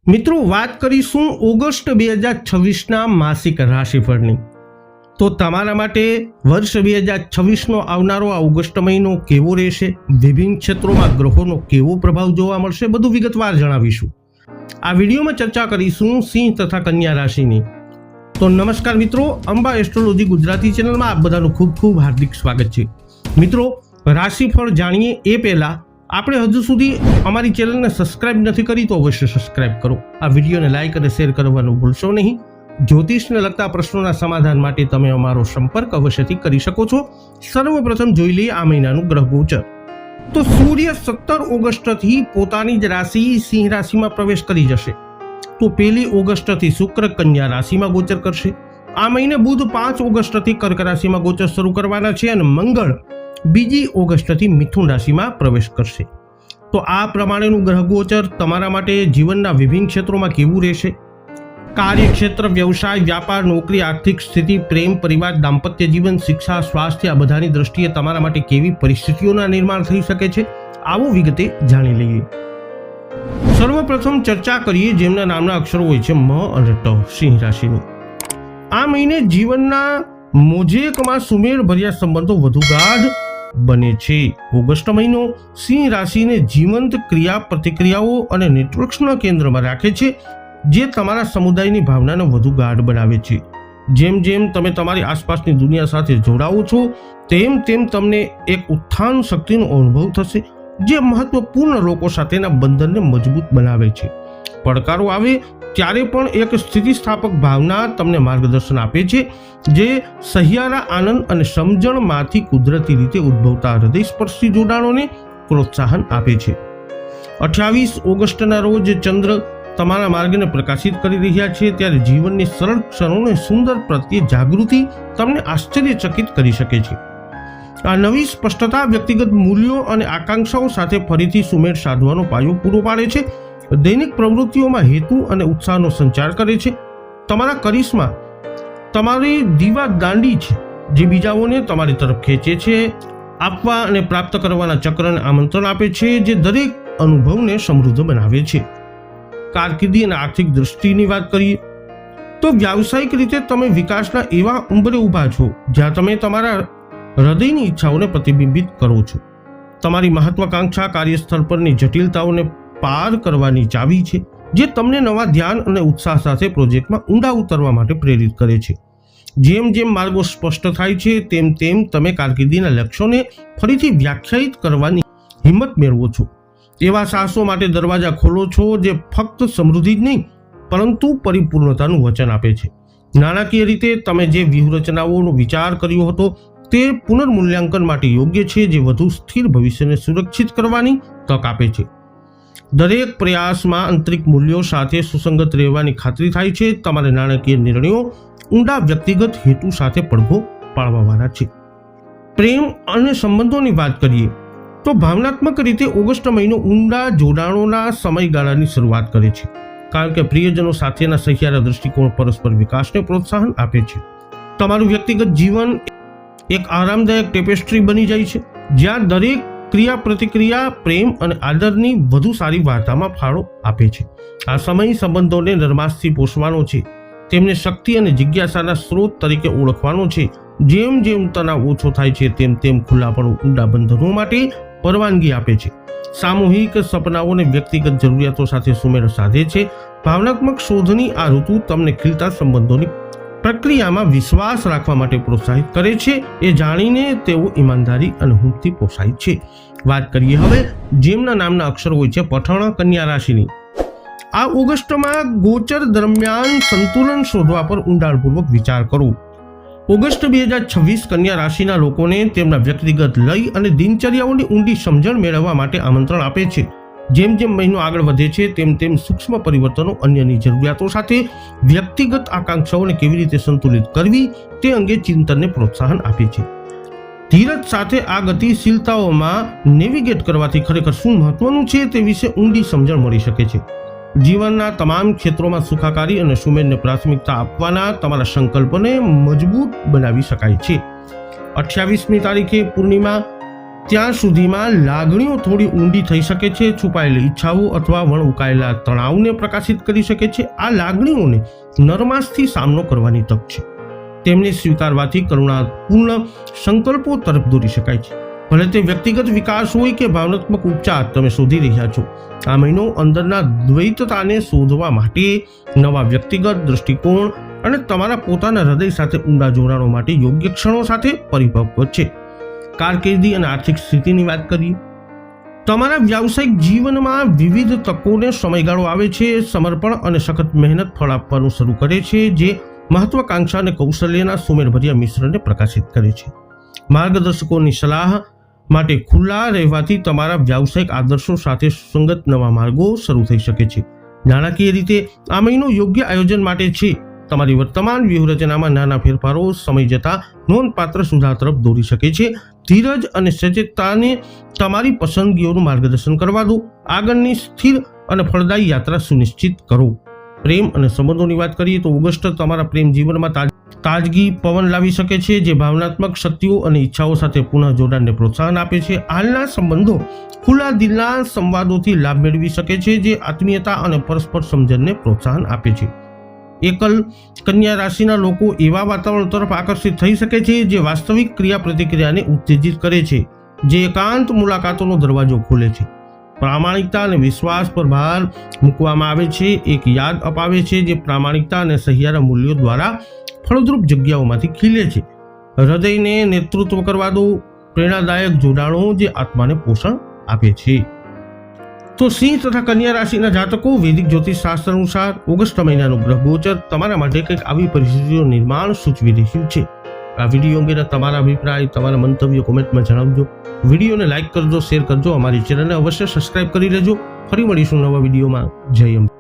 મિત્રો વાત કરીશું ઓગસ્ટ 2026ના માસિક રાશિફળની। તો તમારા માટે વર્ષ 2026નો આવનારો આ ઓગસ્ટ મહિનો કેવો રહેશે, વિભિન્ન ક્ષેત્રોમાં ગ્રહોનો કેવો પ્રભાવ જોવા મળશે, બધું વિગતવાર જણાવીશું। આ વિડીયોમાં ચર્ચા કરીશું સિંહ તથા કન્યા રાશિની। તો નમસ્કાર મિત્રો, અંબા એસ્ટ્રોલોજી ગુજરાતી ચેનલમાં આપ બધાનું ખૂબ ખૂબ હાર્દિક સ્વાગત છે। મિત્રો, રાશિફળ જાણીએ એ પહેલા આપણે હજુ સુધી અમારી ચેનલને સબસ્ક્રાઇબ નથી કરી તો અવશ્ય સબસ્ક્રાઇબ કરો। આ વિડીયોને લાઇક અને શેર કરવાનું ભૂલશો નહીં। જ્યોતિષને લગતા પ્રશ્નોના સમાધાન માટે તમે અમારો સંપર્ક અવશ્યથી કરી શકો છો। સર્વપ્રથમ જોઈ લઈએ આ મહિનાનું ગ્રહ ગોચર। તો સૂર્ય 17 ઓગસ્ટથી પોતાની જ રાશિ સિંહ રાશિમાં પ્રવેશ કરી જશે। તો 1 ઓગસ્ટથી શુક્ર કન્યા રાશિમાં ગોચર કરશે। આ મહિને બુધ 5 ઓગસ્ટથી કર્ક રાશિમાં ગોચર શરૂ કરવાના છે અને મંગળ 2 ઓગસ્ટથી મિથુન રાશિમાં પ્રવેશ કરશે। તો આ પ્રમાણેનું ગ્રહ ગોચર તમારા માટે જીવનના વિભિન્ન ક્ષેત્રોમાં કેવું રહેશે, કાર્યક્ષેત્ર, વ્યવસાય, વ્યાપાર, નોકરી, આર્થિક સ્થિતિ, પ્રેમ, પરિવાર, દાંપત્ય જીવન, શિક્ષા, સ્વાસ્થ્ય, આ બધાની દ્રષ્ટિએ તમારા માટે કેવી પરિસ્થિતિઓના નિર્માણ થઈ શકે છે, આવું વિગતે જાણી લઈએ। સર્વપ્રથમ ચર્ચા કરીએ જેમના નામના અક્ષરો હોય છે મ અને ટ, સિંહ રાશિની। આ મહિને જીવનના મોજેકમાં સુમેળભર્યા સંબંધો વધુ ગાઢ બને છે। ઓગસ્ટ મહિનો સિંહ રાશિને જીવંત ક્રિયા પ્રતિક્રિયાઓ અને નેટવર્ક્સના કેન્દ્રમાં રાખે છે, જે તમારા સમુદાયની ભાવનાને વધુ ગાઢ બનાવે છે। જેમ જેમ તમે તમારી આસપાસની દુનિયા સાથે જોડાઓ છો તેમ તેમ તમને એક ઉત્થાન શક્તિનો અનુભવ થશે, જે મહત્વપૂર્ણ લોકો સાથેના બંધનને મજબૂત બનાવે છે। પડકારો આવે ત્યારે પણ એક સ્થિતિસ્થાપક ભાવના તમને માર્ગદર્શન આપે છે, જે સહિયારા આનંદ અને સમજણમાંથી કુદરતી રીતે ઉદ્ભવતા હૃદયસ્પર્શી જોડાણોને પ્રોત્સાહન આપે છે। 28 ઓગસ્ટના રોજ ચંદ્ર તમારા માર્ગને પ્રકાશિત કરી રહ્યા છે, ત્યારે જીવનની સરળ ક્ષણોને સુંદર પ્રત્યે જાગૃતિ તમને આશ્ચર્યચકિત કરી શકે છે। આ નવી સ્પષ્ટતા વ્યક્તિગત મૂલ્યો અને આકાંક્ષાઓ સાથે ફરીથી સુમેળ સાધવાનો પાયો પૂરો પાડે છે, દૈનિક પ્રવૃત્તિઓમાં હેતુ અને ઉત્સાહનો સંચાર કરે છે। તમારા કરિશ્મા તમારી દીવા દાંડી છે, જે બીજાઓને તમારી તરફ ખેંચે છે, આપવા અને પ્રાપ્ત કરવાના ચક્રને આમંત્રણ આપે છે, જે દરેક અનુભવને સમૃદ્ધ બનાવે છે। કારકિર્દી અને આર્થિક દૃષ્ટિની વાત કરીએ તો વ્યાવસાયિક રીતે તમે વિકાસના એવા ઉંબરે ઊભા છો જ્યાં તમે તમારા હૃદયની ઈચ્છાઓને પ્રતિબિંબિત કરો છો। તમારી મહત્વાકાંક્ષા કાર્યસ્થળ પરની જટિલતાઓને પાર કરવાની ચાવી છે, જે તમને નવા ધ્યાન અને ઉત્સાહ સાથે પ્રોજેક્ટમાં ઊંડા ઉતરવા માટે પ્રેરિત કરે છે। જેમ જેમ માર્ગો સ્પષ્ટ થાય છે તેમ તેમ તમે કારકિર્દીના લક્ષ્યોને ફરીથી વ્યાખ્યાયિત કરવાની હિંમત મેળવો છો। એવા સાહસો માટે દરવાજા ખોલો છો જે ફક્ત સમૃદ્ધિ જ નહીં પરંતુ પરિપૂર્ણતાનું વચન આપે છે। નાણાકીય રીતે તમે જે વ્યૂહરચનાઓનો વિચાર કર્યો હતો તે પુનર્મૂલ્યાંકન માટે યોગ્ય છે, જે વધુ સ્થિર ભવિષ્યને સુરક્ષિત કરવાની તક આપે છે। દરેક પ્રયાસમાં આંતરિક મૂલ્યો સાથે સુસંગત રહેવાની ખાતરી થાય છે। તમારા નાણાકીય નિર્ણયો ઊંડા વ્યક્તિગત હેતુ સાથે પડઘો પાડવાવાળા છે। પ્રેમ અને સંબંધોની વાત કરીએ તો ભાવનાત્મક રીતે ઓગસ્ટ મહિનો ઊંડા જોડાણોના સમયગાળાની શરૂઆત કરે છે, કારણ કે પ્રિયજનો સાથેના સહિયારા દૃષ્ટિકોણ પરસ્પર વિકાસને પ્રોત્સાહન આપે છે। તમારું વ્યક્તિગત જીવન એક આરામદાયક ટેપેસ્ટ્રી બની જાય છે, જ્યાં દરેક ક્રિયા પ્રતિક્રિયા પ્રેમ અને આદરની વધુ સારી વાર્તામાં ફાળો આપે છે। આ સમય સંબંધોને નરમાશથી પોષવાનો છે, તેમને શક્તિ અને જિજ્ઞાસાના સ્ત્રોત તરીકે ઓળખવાનો છે। જેમ જેમ તણાવ ઓછો થાય છે તેમ તેમ ખુલ્લાપણું ઊંડા બંધનો માટે પરવાનગી આપે છે। સામૂહિક સપનાઓને વ્યક્તિગત જરૂરિયાતો સાથે સુમેળ સાધે છે। ભાવનાત્મક શોધની આ ઋતુ તમને ખીલતા સંબંધોની પ્રક્રિયામાં વિશ્વાસ રાખવા માટે પ્રોત્સાહિત કરે છે, એ જાણીને તેઓ ઈમાનદારી અને હુંફથી પોષાય છે। વાત કરીએ હવે જેમના નામના અક્ષરો હોય છે પઠણ, કન્યા રાશિની। આ ઓગસ્ટમાં ગોચર દરમિયાન સંતુલન શોધવા પર ઊંડાણપૂર્વક વિચાર કરો। ઓગસ્ટ 2026 કન્યા રાશિના લોકોને તેમના વ્યક્તિગત લય અને દિનચર્યાઓની ઊંડી સમજણ મેળવવા માટે આમંત્રણ આપે છે। જેમ જેમ મહિનો આગળ વધે છે તેમ તેમ સૂક્ષ્મ પરિવર્તનો અન્યની જરૂરિયાતો સાથે વ્યક્તિગત આકાંક્ષાઓને કેવી રીતે સંતુલિત કરવી તે અંગે ચિંતનને પ્રોત્સાહન આપે છે। ધીરજ સાથે આ ગતિશીલતાઓમાં નેવિગેટ કરવાથી ખરેખર શું મહત્વનું છે તે વિશે ઊંડી સમજણ મળી શકે છે। જીવનના તમામ ક્ષેત્રોમાં સુખાકારી અને સુમેળને પ્રાથમિકતા આપવાના તમારા સંકલ્પને મજબૂત બનાવી શકાય છે। 28મી તારીખે પૂર્ણિમા ત્યાં સુધીમાં લાગણીઓ થોડી ઊંડી થઈ શકે છે. છુપાયેલી ઈચ્છાઓ અથવા વણઉકાયેલા તણાવને પ્રકાશિત કરી શકે છે. આ લાગણીઓને નરમાશથી સામનો કરવાની તક છે. તેમને સ્વીકારવાથી કરુણાપૂર્ણ સંકલ્પો તરફ દોરી શકાય છે. ભલે તે વ્યક્તિગત વિકાસ હોય કે ભાવનાત્મક ઉપચાર તમે શોધી રહ્યા છો. આ મહિનો અંદરના દ્વૈતતાને શોધવા માટે, નવા વ્યક્તિગત દૃષ્ટિકોણ અને તમારા પોતાના હૃદય સાથે ઊંડા જોડાણો માટે યોગ્ય ક્ષણો સાથે પરિપક્વ છે. કારકિર્દી અને આર્થિક સ્થિતિની વાત કરીએ. તમારા વ્યાવસાયિક જીવનમાં વિવિધ તકોને સમયગાળો આવે છે. સમર્પણ અને સખત મહેનત ફળ આપવાનું શરૂ કરે છે, જે મહત્વાકાંક્ષા અને કૌશલ્યના સુમેળભર્યા મિશ્રણને પ્રકાશિત કરે છે. માર્ગદર્શકોની સલાહ માટે ખુલ્લા રહેવાથી તમારા વ્યાવસાયિક આદર્શો સાથે સુસંગત નવા માર્ગો શરૂ થઈ શકે છે. નાણાકીય રીતે આ મહિનો યોગ્ય આયોજન માટે છે. તમારી વર્તમાન વ્યૂહરચનામાં નાના ફેરફારો સમય જતાં નોંધપાત્ર સુધાર તરફ દોરી શકે છે. ધીરજ અને સચેતતાને તમારી પસંદગીઓનું માર્ગદર્શન કરવા દો. આગળની સ્થિર અને ફળદાયી યાત્રા સુનિશ્ચિત કરો. પ્રેમ અને સંબંધોની વાત કરીએ તો ઓગસ્ટ તમારા પ્રેમ જીવનમાં તાજગી પવન લાવી શકે છે, જે ભાવનાત્મક શક્તિઓ અને ઈચ્છાઓ સાથે પુનઃ જોડાણને પ્રોત્સાહન આપે છે. હાલના સંબંધો ખુલ્લા દિલના સંવાદોથી લાભ મેળવી શકે છે, જે આત્મીયતા અને પરસ્પર સમજણને પ્રોત્સાહન આપે છે. એકલ કન્યા રાશિના લોકો એવા વાતાવરણ તરફ આકર્ષિત થઈ શકે છે જે વાસ્તવિક ક્રિયાપ્રતિક્રિયાને ઉત્તેજિત કરે છે, જે એકાંત મુલાકાતોનો દરવાજો ખોલે છે. પ્રામાણિકતા અને વિશ્વાસ પર ભાર મૂકવામાં આવે છે. એક યાદ અપાવે છે જે પ્રામાણિકતા અને સહિયારા મૂલ્યો દ્વારા ફળદ્રુપ જગ્યાઓમાંથી ખીલે છે. હૃદયને નેતૃત્વ કરવા દો. પ્રેરણાદાયક જોડાણો જે આત્માને પોષણ આપે છે. તો સિંહ તથા કન્યા રાશિના જાતકો, વૈદિક જ્યોતિષ શાસ્ત્ર અનુસાર ઓગસ્ટ મહિનાનું ગ્રહ ગોચર તમારા માટે કંઈક આવી પરિસ્થિતિનું નિર્માણ સૂચવી રહ્યું છે. આ વિડીયો અંગેના તમારા અભિપ્રાય, તમારા મંતવ્યો કોમેન્ટમાં જણાવજો. વિડીયોને લાઇક કરજો, શેર કરજો. અમારી ચેનલને અવશ્ય સબસ્ક્રાઇબ કરી લેજો. ફરી મળીશું નવા વિડીયોમાં. જય અંબે.